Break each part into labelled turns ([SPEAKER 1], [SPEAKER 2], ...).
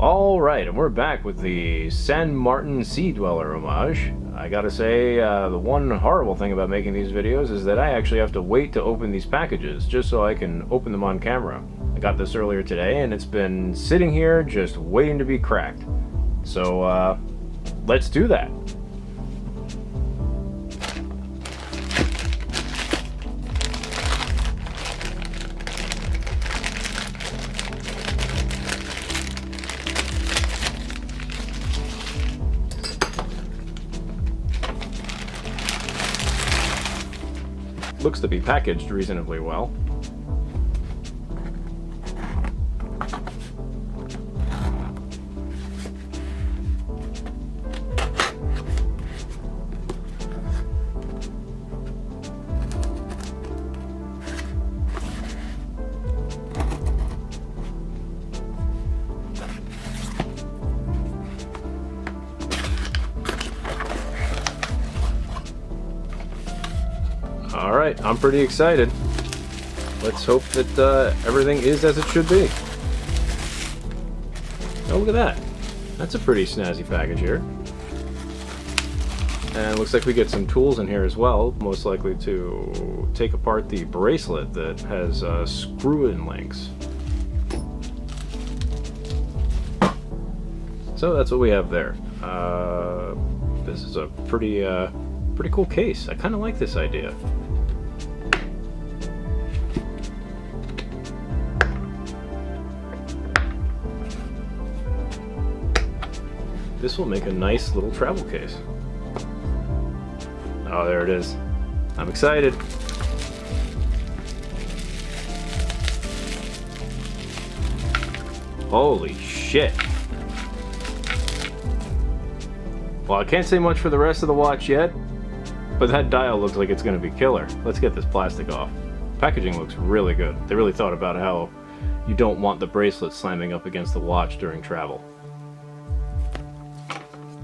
[SPEAKER 1] Alright, and we're back with the San Martin Sea Dweller homage. I gotta say, the one horrible thing about making these videos is that I actually have to wait to open these packages, just so I can open them on camera. I got this earlier today, and it's been sitting here just waiting to be cracked. So, let's do that. Looks to be packaged reasonably well. Alright, I'm pretty excited. Let's hope that everything is as it should be. Oh, look at that. That's a pretty snazzy package here. And it looks like we get some tools in here as well, most likely to take apart the bracelet that has screw-in links. So that's what we have there. This is a pretty cool case. I kind of like this idea. This will make a nice little travel case. Oh, there it is. I'm excited. Holy shit. Well, I can't say much for the rest of the watch yet, but that dial looks like it's going to be killer. Let's get this plastic off. Packaging looks really good. They really thought about how you don't want the bracelet slamming up against the watch during travel.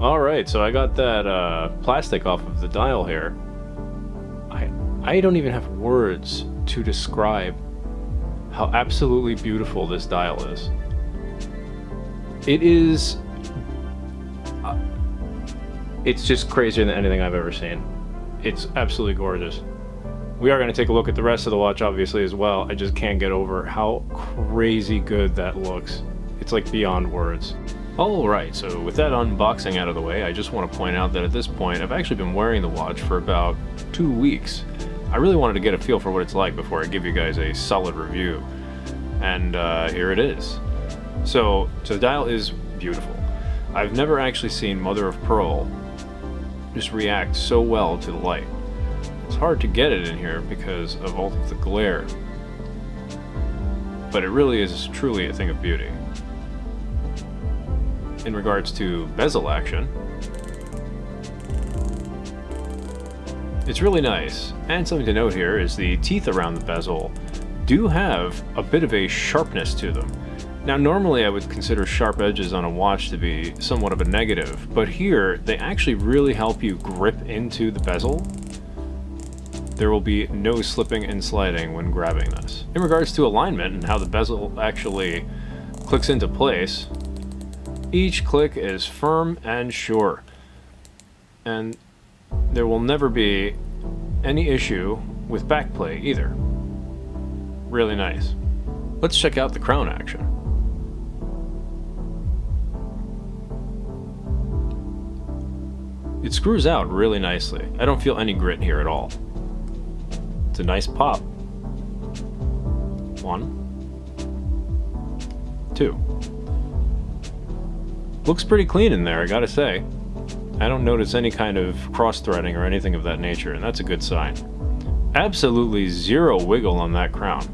[SPEAKER 1] Alright, so I got that plastic off of the dial here. I don't even have words to describe how absolutely beautiful this dial is. It is... it's just crazier than anything I've ever seen. It's absolutely gorgeous. We are going to take a look at the rest of the watch obviously as well. I just can't get over how crazy good that looks. It's like beyond words. Alright, so with that unboxing out of the way, I just want to point out that at this point I've actually been wearing the watch for about 2 weeks. I really wanted to get a feel for what it's like before I give you guys a solid review. And here it is. So the dial is beautiful. I've never actually seen mother of pearl just react so well to the light. It's hard to get it in here because of all of the glare. But it really is truly a thing of beauty. In regards to bezel action, it's really nice. And something to note here is the teeth around the bezel do have a bit of a sharpness to them. Now normally I would consider sharp edges on a watch to be somewhat of a negative, but here they actually really help you grip into the bezel. There will be no slipping and sliding when grabbing this. In regards to alignment and how the bezel actually clicks into place, each click is firm and sure, and there will never be any issue with backplay either. Really nice. Let's check out the crown action. It screws out really nicely. I don't feel any grit here at all. It's a nice pop. 1, 2. Looks pretty clean in there, I gotta say. I don't notice any kind of cross-threading or anything of that nature, and that's a good sign. Absolutely zero wiggle on that crown.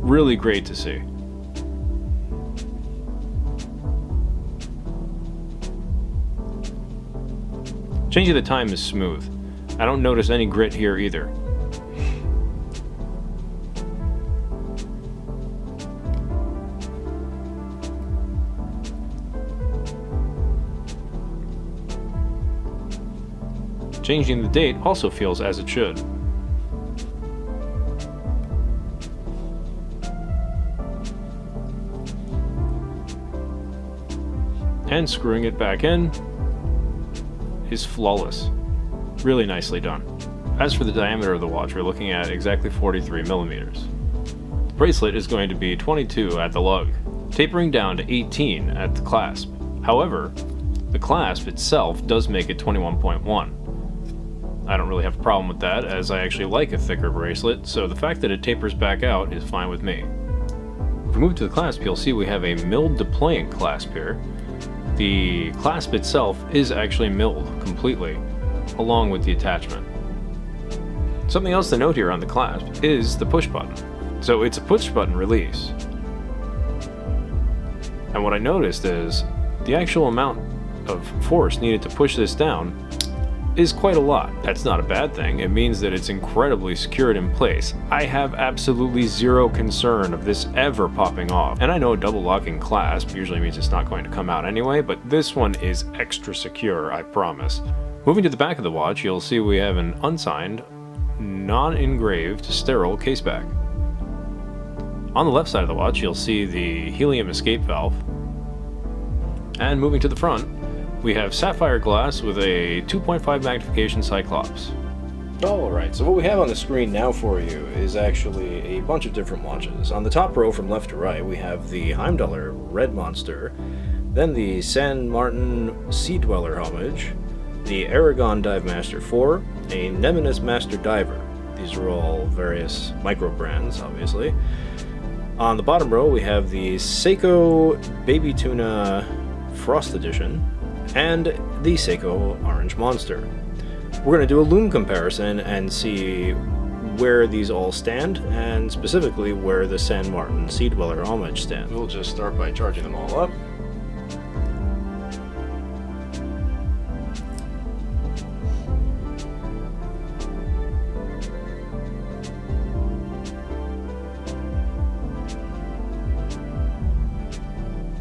[SPEAKER 1] Really great to see. Changing the time is smooth. I don't notice any grit here either. Changing the date also feels as it should. and screwing it back in is flawless. Really nicely done. As for the diameter of the watch, we're looking at exactly 43 millimeters. The bracelet is going to be 22 at the lug, tapering down to 18 at the clasp. However, the clasp itself does make it 21.1. I don't really have a problem with that, as I actually like a thicker bracelet, so the fact that it tapers back out is fine with me. If we move to the clasp, you'll see we have a milled deploying clasp here. The clasp itself is actually milled completely, along with the attachment. Something else to note here on the clasp is the push button. So it's a push button release. And what I noticed is the actual amount of force needed to push this down is quite a lot. That's not a bad thing. It means that it's incredibly secured in place. I have absolutely zero concern of this ever popping off. And I know a double locking clasp usually means it's not going to come out anyway, but this one is extra secure, I promise. Moving to the back of the watch, you'll see we have an unsigned, non-engraved, sterile caseback. On the left side of the watch, you'll see the Helium escape valve. And moving to the front, we have sapphire glass with a 2.5 magnification Cyclops. Alright, so what we have on the screen now for you is actually a bunch of different watches. On the top row from left to right, we have the Heimdallr Red Monster, then the San Martin Sea Dweller Homage, the Aragon Dive Master 4, a Nemesis Master Diver. These are all various micro brands, obviously. On the bottom row, we have the Seiko Baby Tuna Frost Edition, and the Seiko Orange Monster. We're going to do a lume comparison and see where these all stand, and specifically where the San Martin Sea Dweller Homage stands. We'll just start by charging them all up.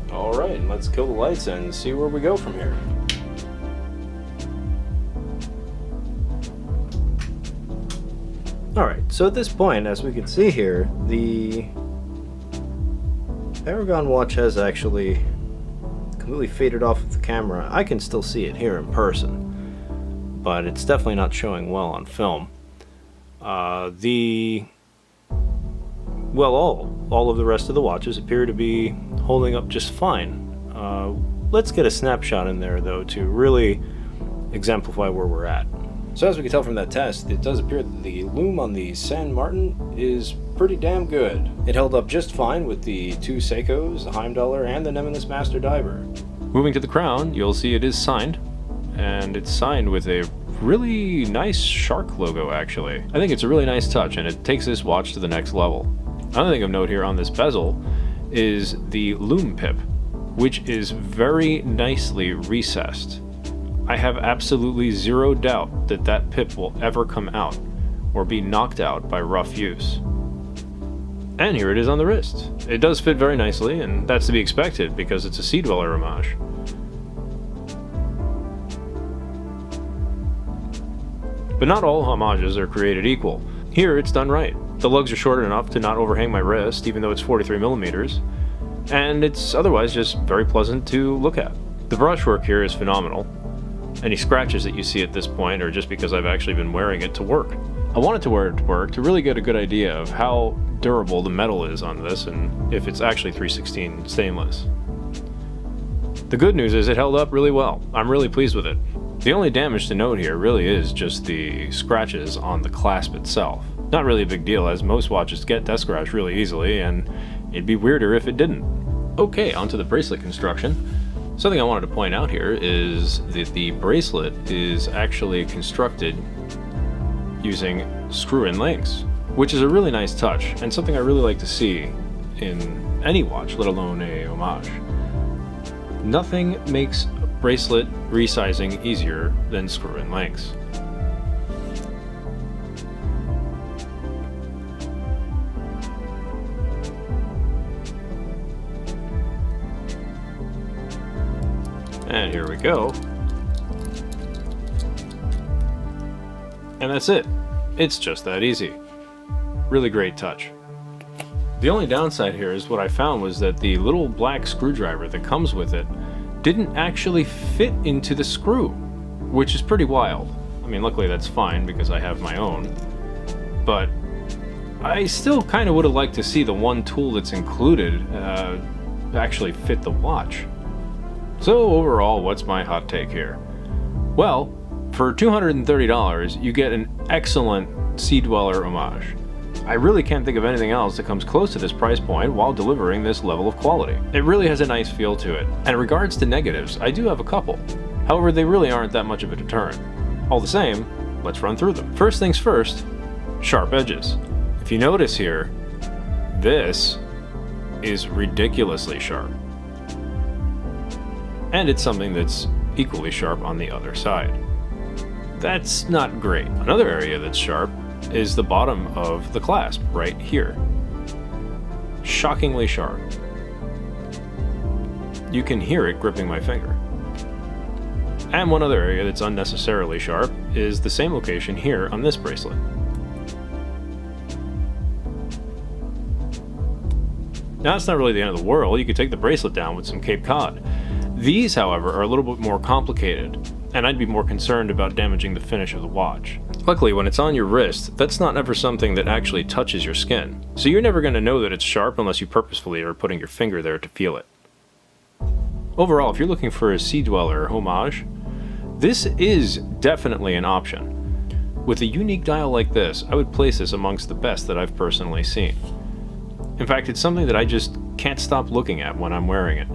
[SPEAKER 1] Alright, let's kill the lights and see where we go from here. Alright, so at this point, as we can see here, the Aragon watch has actually completely faded off of the camera. I can still see it here in person, but it's definitely not showing well on film. All of the rest of the watches appear to be holding up just fine. Let's get a snapshot in there, though, to really exemplify where we're at. So as we can tell from that test, it does appear that the lume on the San Martin is pretty damn good. It held up just fine with the two Seikos, the Heimdallr, and the Nemesis Master Diver. Moving to the crown, you'll see it is signed, and it's signed with a really nice shark logo, actually. I think it's a really nice touch, and it takes this watch to the next level. Another thing of note here on this bezel is the lume pip, which is very nicely recessed. I have absolutely zero doubt that that pip will ever come out or be knocked out by rough use. And here it is on the wrist. It does fit very nicely, and that's to be expected because it's a Sea Dweller homage. But not all homages are created equal. Here it's done right. The lugs are short enough to not overhang my wrist, even though it's 43 millimeters, and it's otherwise just very pleasant to look at. The brushwork here is phenomenal. Any scratches that you see at this point are just because I've actually been wearing it to work. I wanted to wear it to work to really get a good idea of how durable the metal is on this and if it's actually 316 stainless. The good news is it held up really well. I'm really pleased with it. The only damage to note here really is just the scratches on the clasp itself. Not really a big deal, as most watches get that scratch really easily, and it'd be weirder if it didn't. Okay, onto the bracelet construction. Something I wanted to point out here is that the bracelet is actually constructed using screw-in links, which is a really nice touch and something I really like to see in any watch, let alone a homage. Nothing makes bracelet resizing easier than screw-in links. And here we go. And that's it. It's just that easy. Really great touch. The only downside here is what I found was that the little black screwdriver that comes with it didn't actually fit into the screw, which is pretty wild. I mean, luckily that's fine because I have my own, but I still kind of would have liked to see the one tool that's included actually fit the watch. So overall, what's my hot take here? Well, for $230, you get an excellent Sea Dweller Homage. I really can't think of anything else that comes close to this price point while delivering this level of quality. It really has a nice feel to it. And in regards to negatives, I do have a couple. However, they really aren't that much of a deterrent. All the same, let's run through them. First things first, sharp edges. If you notice here, this is ridiculously sharp. And it's something that's equally sharp on the other side. That's not great. Another area that's sharp is the bottom of the clasp right here. Shockingly sharp. You can hear it gripping my finger. And one other area that's unnecessarily sharp is the same location here on this bracelet. Now that's not really the end of the world. You could take the bracelet down with some Cape Cod. These, however, are a little bit more complicated, and I'd be more concerned about damaging the finish of the watch. Luckily, when it's on your wrist, that's not ever something that actually touches your skin, so you're never going to know that it's sharp unless you purposefully are putting your finger there to feel it. Overall, if you're looking for a Sea Dweller Homage, this is definitely an option. With a unique dial like this, I would place this amongst the best that I've personally seen. In fact, it's something that I just can't stop looking at when I'm wearing it.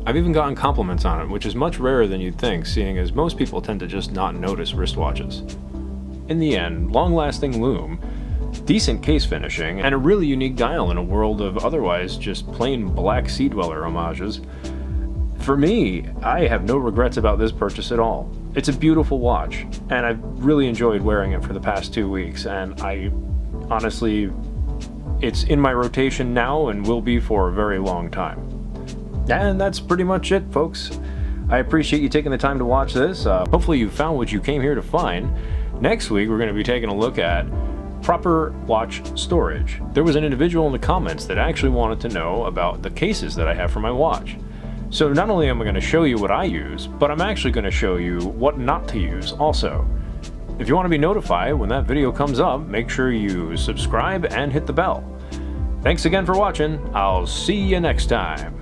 [SPEAKER 1] I've even gotten compliments on it, which is much rarer than you'd think, seeing as most people tend to just not notice wristwatches. In the end, long-lasting Lume, decent case finishing, and a really unique dial in a world of otherwise just plain black Sea Dweller homages. For me, I have no regrets about this purchase at all. It's a beautiful watch, and I've really enjoyed wearing it for the past 2 weeks, and I honestly, it's in my rotation now and will be for a very long time. And that's pretty much it, folks. I appreciate you taking the time to watch this. Hopefully you found what you came here to find. Next week, we're going to be taking a look at proper watch storage. There was an individual in the comments that actually wanted to know about the cases that I have for my watch. So not only am I going to show you what I use, but I'm actually going to show you what not to use also. If you want to be notified when that video comes up, make sure you subscribe and hit the bell. Thanks again for watching. I'll see you next time.